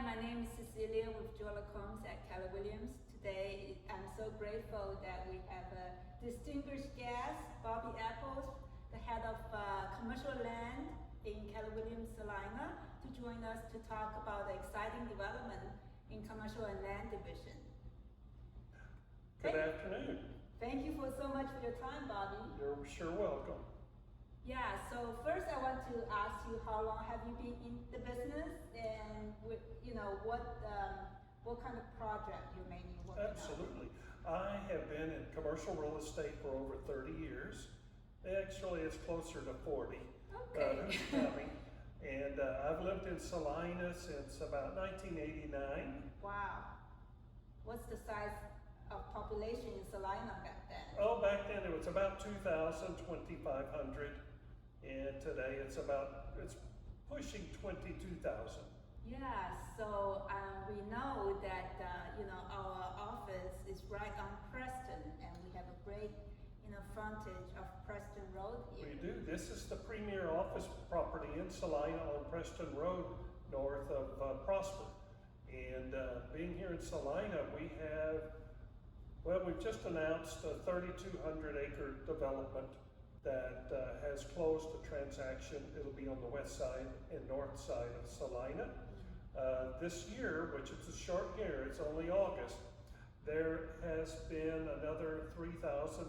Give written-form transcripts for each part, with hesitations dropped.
my name is Cecilia with Jeweler Combs at Keller Williams. Today, I'm so grateful that we have a distinguished guest, Bobby Apples, the head of commercial land in Keller Williams, Celina, to join us to talk about the exciting development in commercial and land division. Good afternoon. Thank you so much for your time, Bobby. You're sure welcome. Yeah, so first I want to ask you, how long have you been in the business, and what kind of project you're mainly working on? Absolutely. I have been in commercial real estate for over 30 years. Actually, it's closer to 40. Okay. Who's counting? And I've lived in Celina since about 1989. Wow. What's the size of population in Celina back then? Oh, back then it was about 2,000, 2,500. And today it's pushing 22,000. Yeah, so we know that our office is right on Preston, and we have a great frontage of Preston Road here. We do. This is the premier office property in Celina on Preston Road, north of Prosper. And being here in Celina, we've just announced a 3,200 acre development that has closed the transaction. It'll be on the west side and north side of Celina. This year, which is a short year, it's only August, there has been another 3,000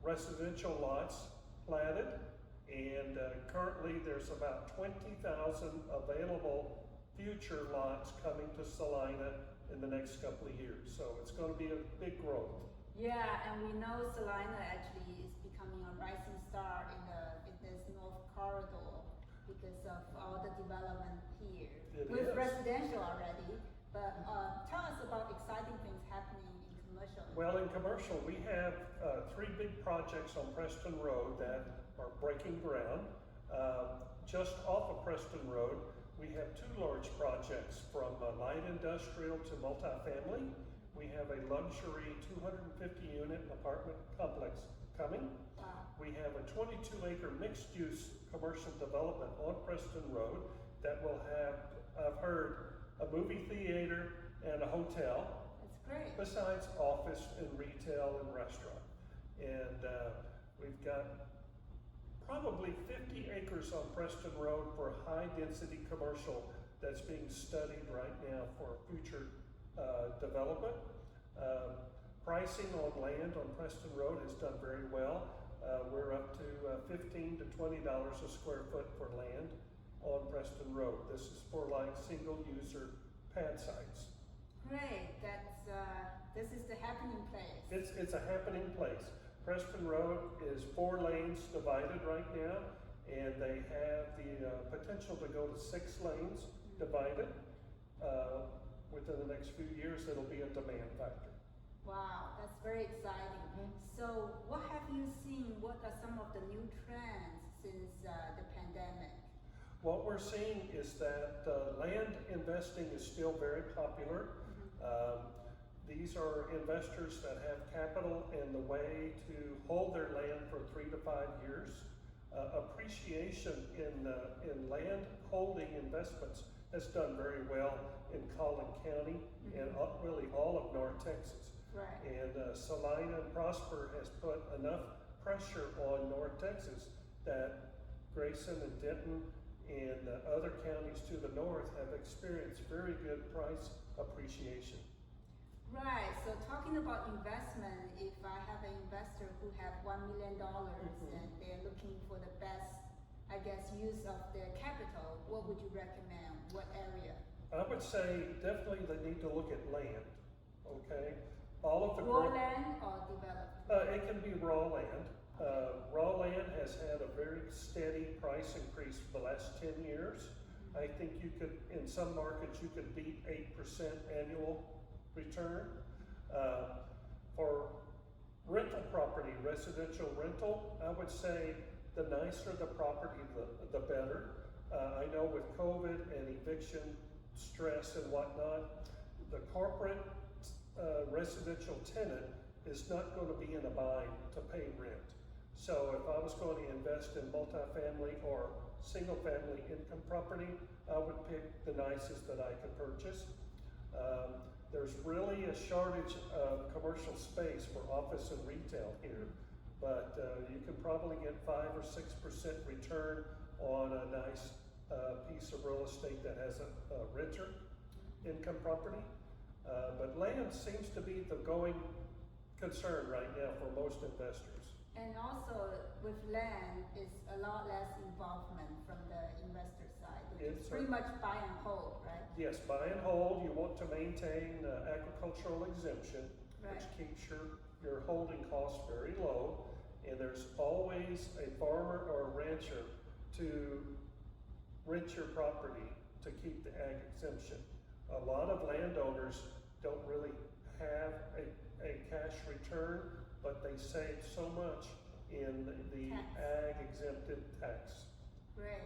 residential lots platted, and currently there's about 20,000 available future lots coming to Celina in the next couple of years. So it's going to be a big growth. Yeah, and we know Celina actually is becoming a rising star in this North Corridor because of all the development here. With residential already, but tell us about exciting things happening in commercial. Well, in commercial, we have 3 big projects on Preston Road that are breaking ground. Just off of Preston Road, we have 2 large projects, from light industrial to multifamily. We have a luxury 250 unit apartment complex coming. Wow. We have a 22 acre mixed use commercial development on Preston Road that will have, I've heard, a movie theater and a hotel. That's great. Besides office and retail and restaurant. And we've got probably 50 acres on Preston Road for high density commercial that's being studied right now for future development. Pricing on land on Preston Road has done very well. We're up to $15 to $20 a square foot for land on Preston Road. This is for like single user pad sites. Great, this is the happening place. It's a happening place. Preston Road is 4 lanes divided right now, and they have the potential to go to 6 lanes divided. Within the next few years, it'll be a demand factor. Wow, that's very exciting. So what have you seen? What are some of the new trends since the pandemic? What we're seeing is that land investing is still very popular. These are investors that have capital and the way to hold their land for 3 to 5 years. Appreciation in land holding investments has done very well in Collin County and really all of North Texas. Right. And Celina and Prosper has put enough pressure on North Texas that Grayson and Denton and other counties to the north have experienced very good price appreciation. Right, so talking about investment, if I have an investor who have $1 million and they're looking for the best, I guess, use of their capital, what would you recommend? What area? I would say definitely they need to look at land, okay? All of the raw land or developed? It can be raw land. Raw land has had a very steady price increase for the last 10 years. I think you could, in some markets, you could beat 8% annual return. For rental property, residential rental, I would say the nicer the property, the better. I know with COVID and eviction stress and whatnot, the corporate residential tenant is not going to be in a bind to pay rent. So if I was going to invest in multifamily or single-family income property, I would pick the nicest that I could purchase. There's really a shortage of commercial space for office and retail here, but you can probably get 5 or 6% return on a nice piece of real estate that has a renter income property. But land seems to be the going concern right now for most investors. And also with land, it's a lot less involvement from the investor side. It's pretty much buy and hold, right? Yes, buy and hold. You want to maintain agricultural exemption, which keeps your holding costs very low. And there's always a farmer or a rancher to rent your property to keep the ag exemption. A lot of landowners don't really have a cash return, but they save so much in the ag exempted tax. Great.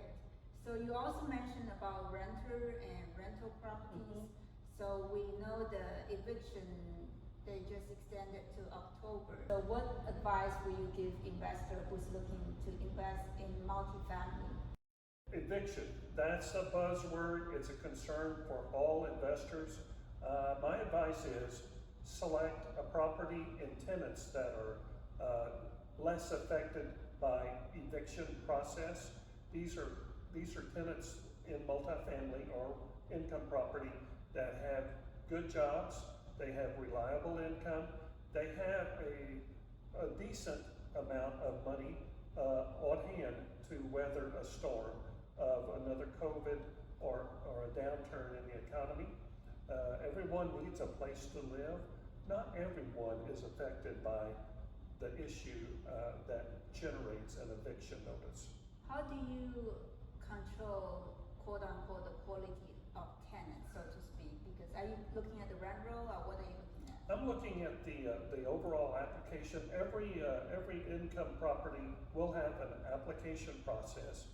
So you also mentioned about renter and rental properties. So we know the eviction, they just extended to October. So what advice will you give investor who's looking to invest in multifamily? Eviction, that's a buzzword. It's a concern for all investors. My advice is select a property in tenants that are less affected by eviction process. These are tenants in multifamily or income property that have good jobs, they have reliable income, they have a decent amount of money on hand to weather a storm of another COVID or a downturn in the economy. Everyone needs a place to live. Not everyone is affected by the issue that generates an eviction notice. How do you control, quote unquote, the quality of tenants, so to speak? Because are you looking at the rent roll, or what are you looking at? I'm looking at the overall application. Every income property will have an application process.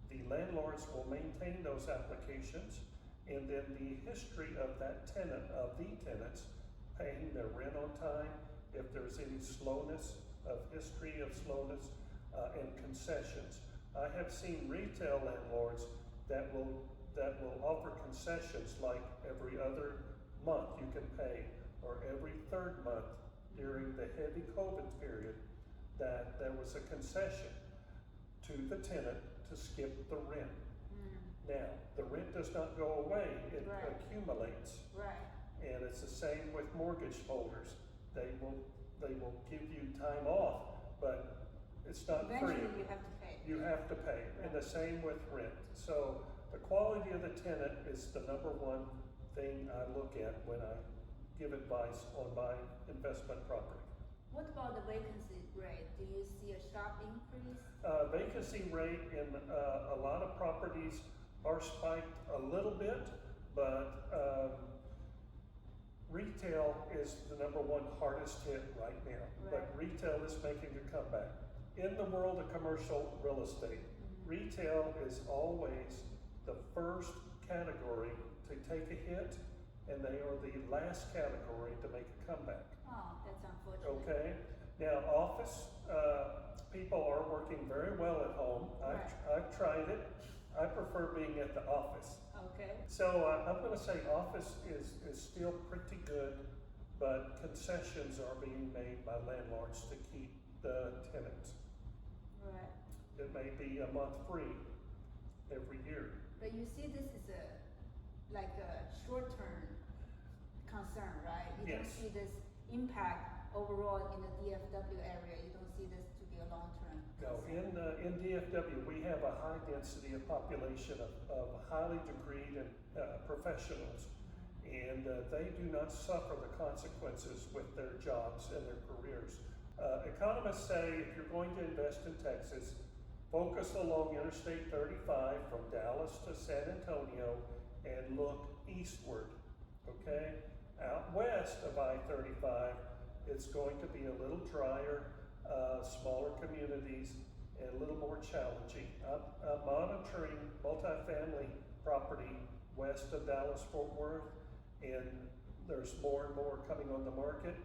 The landlords will maintain those applications, and then the history of that tenant, of the tenants, paying their rent on time, if there's any slowness, and concessions. I have seen retail landlords that will offer concessions like every other month you can pay, or every third month during the heavy COVID period, that there was a concession to the tenant to skip the rent. Now, the rent does not go away, it accumulates. And it's the same with mortgage holders. They will give you time off, but it's not free. Eventually you have to pay. You have to pay, and the same with rent. So the quality of the tenant is the number one thing I look at when I give advice on buying investment property. What about the vacancy rate? Do you see a sharp increase? Vacancy rate in a lot of properties are spiked a little bit, but retail is the number one hardest hit right now. But retail is making a comeback. In the world of commercial real estate, retail is always the first category to take a hit, and they are the last category to make a comeback. Oh, that's unfortunate. Okay. Now, office people are working very well at home. I've tried it. I prefer being at the office. Okay. So I'm going to say office is still pretty good, but concessions are being made by landlords to keep the tenants. Right. It may be a month free every year. But you see this is like a short-term concern, right? You don't see this impact overall in the DFW area. You don't see this to be a long-term concern. No, in DFW, we have a high density of population of highly degreed and professionals, and they do not suffer the consequences with their jobs and their careers. Economists say if you're going to invest in Texas, focus along Interstate 35 from Dallas to San Antonio and look eastward, okay? Out west of I-35, it's going to be a little drier, smaller communities, and a little more challenging. I'm monitoring multifamily property west of Dallas-Fort Worth, and there's more and more coming on the market.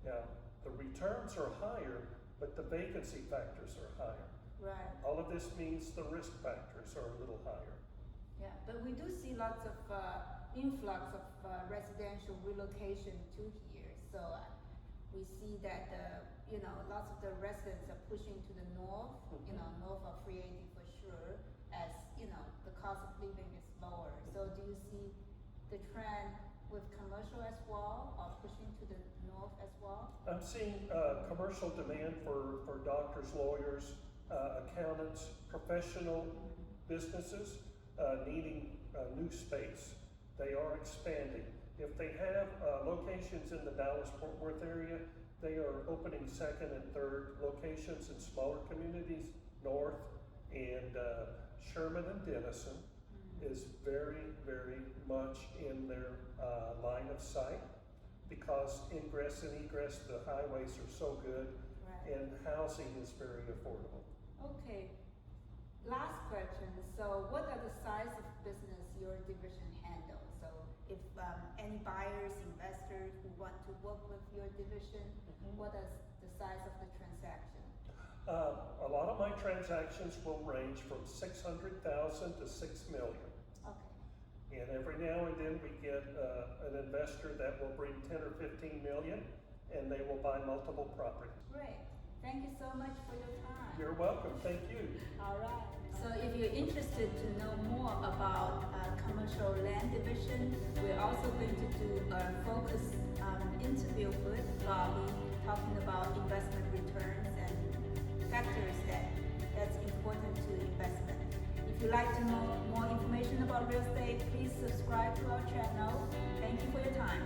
Now, the returns are higher, but the vacancy factors are higher. Right. All of this means the risk factors are a little higher. Yeah, but we do see lots of influx of residential relocation to here. So we see that lots of the residents are pushing to the north. North of 380 for sure, as the cost of living is lower. So do you see the trend with commercial as well, or pushing to the north as well? I'm seeing commercial demand for doctors, lawyers, accountants, professional businesses needing new space. They are expanding. If they have locations in the Dallas-Fort Worth area, they are opening second and third locations in smaller communities, north, and Sherman and Denison is very, very much in their line of sight because ingress and egress, the highways are so good, Right. and housing is very affordable. Okay. Last question. So what are the size of business your division handles? So if any buyers, investors who want to work with your division, what is the size of the transaction? A lot of my transactions will range from 600,000 to 6 million. Okay. And every now and then we get an investor that will bring 10 or 15 million and they will buy multiple properties. Great. Thank you so much for your time. You're welcome. Thank you. All right. So if you're interested to know more about commercial land division, we're also going to do a focus interview with Bobby, talking about investment returns and factors that's important to investment. If you'd like to know more information about real estate, please subscribe to our channel. Thank you for your time.